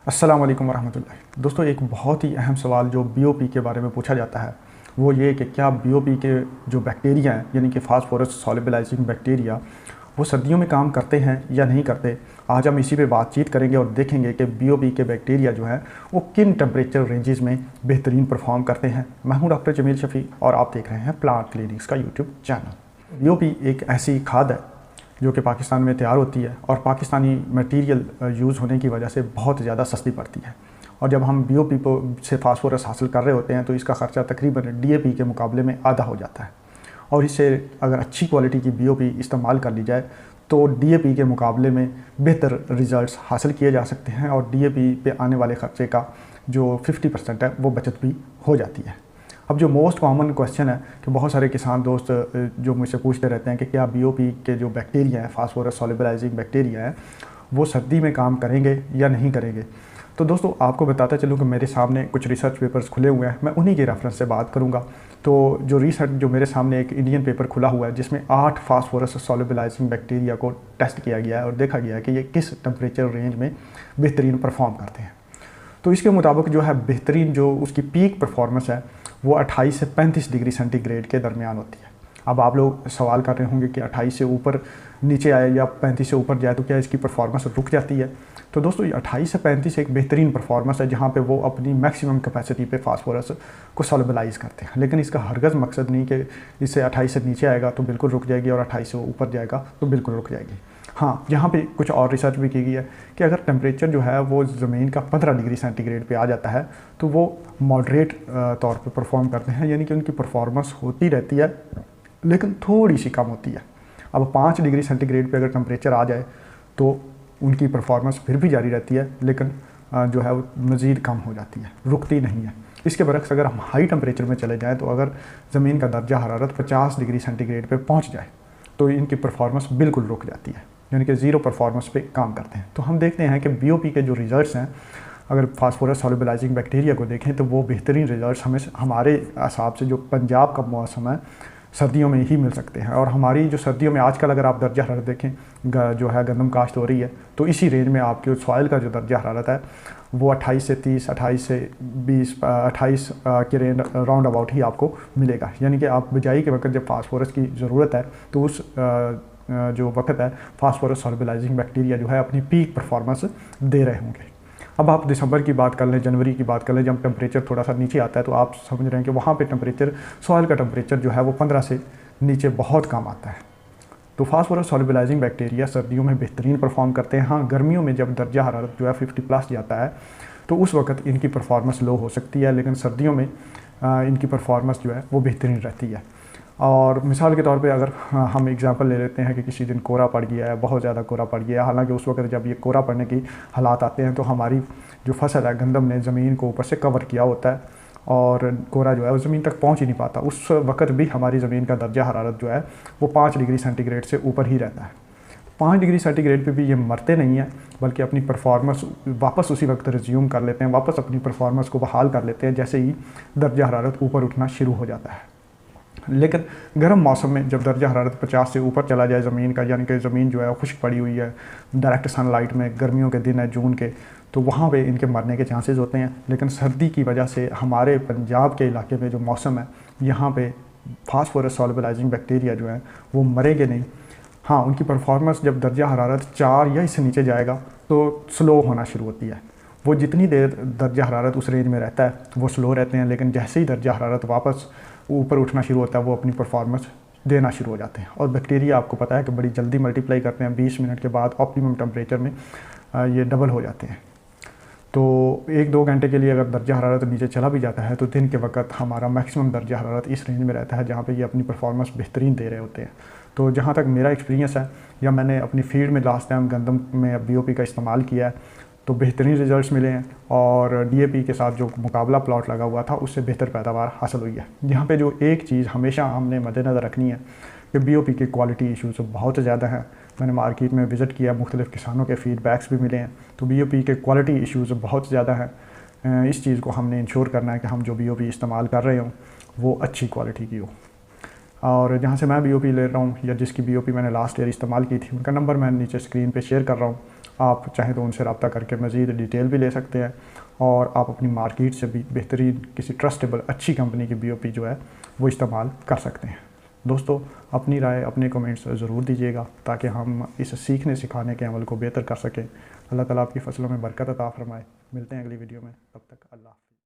अस्सलाम वालेकुम वरहमतुल्लाह। दोस्तों, एक बहुत ही अहम सवाल जो बीओपी के बारे में पूछा जाता है वो ये कि क्या बीओपी के जो बैक्टीरिया हैं यानी कि फास्फोरस सॉल्युबलाइजिंग बैक्टीरिया वो सर्दियों में काम करते हैं या नहीं करते। आज हम इसी पे बातचीत करेंगे और देखेंगे कि बीओपी के बैक्टीरिया जो हैं वो किन टेम्परेचर रेंजेस में बेहतरीन परफॉर्म करते हैं। मैं हूँ डॉक्टर जमील शफ़ी और आप देख रहे हैं प्लांट क्लिनिक्स का यूट्यूब चैनल। बीओपी एक ऐसी खाद है जो कि पाकिस्तान में तैयार होती है और पाकिस्तानी मटेरियल यूज़ होने की वजह से बहुत ज़्यादा सस्ती पड़ती है। और जब हम बीओपी से फास्फोरस हासिल कर रहे होते हैं तो इसका ख़र्चा तकरीबन डीएपी के मुकाबले में आधा हो जाता है। और इससे अगर अच्छी क्वालिटी की बीओपी इस्तेमाल कर ली जाए तो डीएपी के मुकाबले में बेहतर रिज़ल्ट्स हासिल किए जा सकते हैं और डीएपी पे आने वाले ख़र्चे का जो 50% है वो बचत भी हो जाती है। अब जो मोस्ट कॉमन क्वेश्चन है कि बहुत सारे किसान दोस्त जो मुझसे पूछते रहते हैं कि क्या बीओपी के जो बैक्टीरिया हैं फास्फोरस सॉल्युबलाइजिंग बैक्टीरिया है वो सर्दी में काम करेंगे या नहीं करेंगे। तो दोस्तों, आपको बताता चलूँ कि मेरे सामने कुछ रिसर्च पेपर्स खुले हुए हैं, मैं उन्हीं के रेफरेंस से बात करूँगा। तो जो रिसर्च जो मेरे सामने एक इंडियन पेपर खुला हुआ है जिसमें 8 फास्फोरस सॉल्युबलाइजिंग बैक्टीरिया को टेस्ट किया गया है और देखा गया है कि ये किस टेम्परेचर रेंज में बेहतरीन परफॉर्म करते हैं। तो इसके मुताबिक जो है बेहतरीन जो उसकी पीक परफॉर्मेंस है वो 28 से 35 डिग्री सेंटीग्रेड के दरमियान होती है। अब आप लोग सवाल कर रहे होंगे कि 28 से ऊपर नीचे आए या 35 से ऊपर जाए तो क्या इसकी परफॉर्मेंस रुक जाती है। तो दोस्तों, ये 28 से 35 एक बेहतरीन परफॉर्मेंस है जहाँ पे वो अपनी मैक्सिमम कैपेसिटी पे फास्फोरस को सॉल्युबलाइज करते हैं। लेकिन इसका हरगज़ मकसद नहीं कि इससे 28 से नीचे आएगा तो बिल्कुल रुक जाएगी और 28 से ऊपर जाएगा तो बिल्कुल रुक जाएगी। हाँ, यहाँ पे कुछ और रिसर्च भी की गई है कि अगर टेम्परेचर जो है वो ज़मीन का 15 डिग्री सेंटीग्रेड पे आ जाता है तो वो मॉडरेट तौर पे परफॉर्म करते हैं, यानी कि उनकी परफॉर्मेंस होती रहती है लेकिन थोड़ी सी कम होती है। अब 5 डिग्री सेंटीग्रेड पे अगर टेम्परेचर आ जाए तो उनकी परफॉर्मेंस फिर भी जारी रहती है लेकिन जो है वो मज़ीद कम हो जाती है, रुकती नहीं है। इसके बरक्स अगर हम हाई टेम्परेचर में चले जाएँ तो अगर ज़मीन का दर्जा हरारत 50 डिग्री सेंटीग्रेड पे पहुँच जाए तो इनकी परफॉर्मेंस बिल्कुल रुक जाती है, यानी कि ज़ीरो परफॉर्मेंस पे काम करते हैं। तो हम देखते हैं कि बीओपी के जो रिजल्ट्स हैं अगर फास्फोरस सॉल्युबलाइजिंग बैक्टीरिया को देखें तो वो बेहतरीन रिजल्ट्स हमें हमारे हिसाब से जो पंजाब का मौसम है सर्दियों में ही मिल सकते हैं। और हमारी जो सर्दियों में आजकल अगर आप दर्जा हरारत देखें जो है गंदम काश्त हो रही है तो इसी रेंज में आपके सॉइल का जो दर्जा हरारत है वो 28 से 30, 28 से 20, 28 के रेंज राउंड अबाउट ही आपको मिलेगा। यानी कि आप बिजाई के वक्त जब फास्फोरस की ज़रूरत है तो उस जो वक्त है फास्फोरस सॉल्युबलाइजिंग बैक्टीरिया जो है अपनी पीक परफॉर्मेंस दे रहे होंगे। अब आप दिसंबर की बात कर लें, जनवरी की बात कर लें, जब टेम्परेचर थोड़ा सा नीचे आता है तो आप समझ रहे हैं कि वहाँ पे टेम्परेचर सॉइल का टेम्परेचर जो है वो 15 से नीचे बहुत कम आता है। तो फास्फोरस सॉल्युबलाइजिंग बैक्टीरिया सर्दियों में बेहतरीन परफॉर्म करते हैं। हाँ, गर्मियों में जब दर्जा हरारत जो है 50+ जाता है तो उस वक्त इनकी परफॉर्मेंस लो हो सकती है, लेकिन सर्दियों में इनकी परफॉर्मेंस जो है वो बेहतरीन रहती है। और मिसाल के तौर पे अगर हम एग्जांपल ले लेते हैं कि किसी दिन कोहरा पड़ गया है, बहुत ज़्यादा कोहरा पड़ गया है, हालांकि उस वक्त जब ये कोहरा पड़ने की हालात आते हैं तो हमारी जो फसल है गंदम ने ज़मीन को ऊपर से कवर किया होता है और कोहरा जो है वो ज़मीन तक पहुंच ही नहीं पाता। उस वक्त भी हमारी ज़मीन का दर्जा हरारत जो है वो 5 डिग्री सेंटीग्रेड से ऊपर ही रहता है। 5 डिग्री सेंटीग्रेड पे भी ये मरते नहीं हैं बल्कि अपनी परफॉर्मेंस वापस उसी वक्त रिज्यूम कर लेते हैं, वापस अपनी परफॉर्मेंस को बहाल कर लेते हैं जैसे ही दर्जा हरारत ऊपर उठना शुरू हो जाता है। लेकिन गर्म मौसम में जब दर्जा हरारत 50 से ऊपर चला जाए ज़मीन का, यानी कि ज़मीन जो है खुश्क पड़ी हुई है, डायरेक्ट सनलाइट में गर्मियों के दिन है जून के, तो वहाँ पे इनके मरने के चांसेस होते हैं। लेकिन सर्दी की वजह से हमारे पंजाब के इलाके में जो मौसम है यहाँ पे फास्फोरस सॉल्युबलाइजिंग बैक्टीरिया जो है वो मरेंगे नहीं। हाँ, उनकी परफॉर्मेंस जब दर्जा हरारत 4 या इससे नीचे जाएगा तो स्लो होना शुरू होती है। वो जितनी देर दर्जा हरारत उस रेंज में रहता है वो स्लो रहते हैं, लेकिन जैसे ही दर्जा हरारत वापस ऊपर उठना शुरू होता है वो अपनी परफॉर्मेंस देना शुरू हो जाते हैं। और बैक्टीरिया आपको पता है कि बड़ी जल्दी मल्टीप्लाई करते हैं, 20 मिनट के बाद ऑप्टिमम टेम्परेचर में ये डबल हो जाते हैं। तो 1-2 घंटे के लिए अगर दर्जा हरारत नीचे चला भी जाता है तो दिन के वक्त हमारा मैक्सिमम दर्जा हरारत इस रेंज में रहता है जहाँ पे ये अपनी परफॉर्मेंस बेहतरीन दे रहे होते हैं। तो जहाँ तक मेरा एक्सपीरियंस है या मैंने अपनी फील्ड में लास्ट टाइम गंदम में बीओपी का इस्तेमाल किया है तो बेहतरीन रिजल्ट्स मिले हैं और डीएपी के साथ जो मुकाबला प्लॉट लगा हुआ था उससे बेहतर पैदावार हासिल हुई है। यहाँ पे जो एक चीज़ हमेशा हमने मद्देनज़र रखनी है कि बीओपी की क्वालिटी इशूज़ बहुत ज़्यादा हैं। मैंने मार्केट में विज़िट किया, मुख्तलिफ़ किसानों के फीडबैक्स भी मिले हैं, तो बीओपी के क्वालिटी इशूज़ बहुत ज़्यादा हैं। इस चीज़ को हमने इंश्योर करना है कि हम जो बीओपी इस्तेमाल कर रहे हों वो अच्छी क्वालिटी की हो। और जहाँ से मैं बीओपी ले रहा हूँ या जिसकी बीओपी मैंने लास्ट ईयर इस्तेमाल की थी उनका नंबर मैं नीचे स्क्रीन पे शेयर कर रहा हूँ। आप चाहें तो उनसे रब्ता करके मज़ीद डिटेल भी ले सकते हैं और आप अपनी मार्केट से भी बेहतरीन किसी ट्रस्टेबल अच्छी कंपनी की BOP जो है वो इस्तेमाल कर सकते हैं। दोस्तों, अपनी राय अपने कमेंट्स ज़रूर दीजिएगा ताकि हम इस सीखने सिखाने के अमल को बेहतर कर सकें। अल्लाह ताला आपकी फसलों में बरकत अता फरमाए। मिलते हैं अगली वीडियो में, तब तक अल्लाह।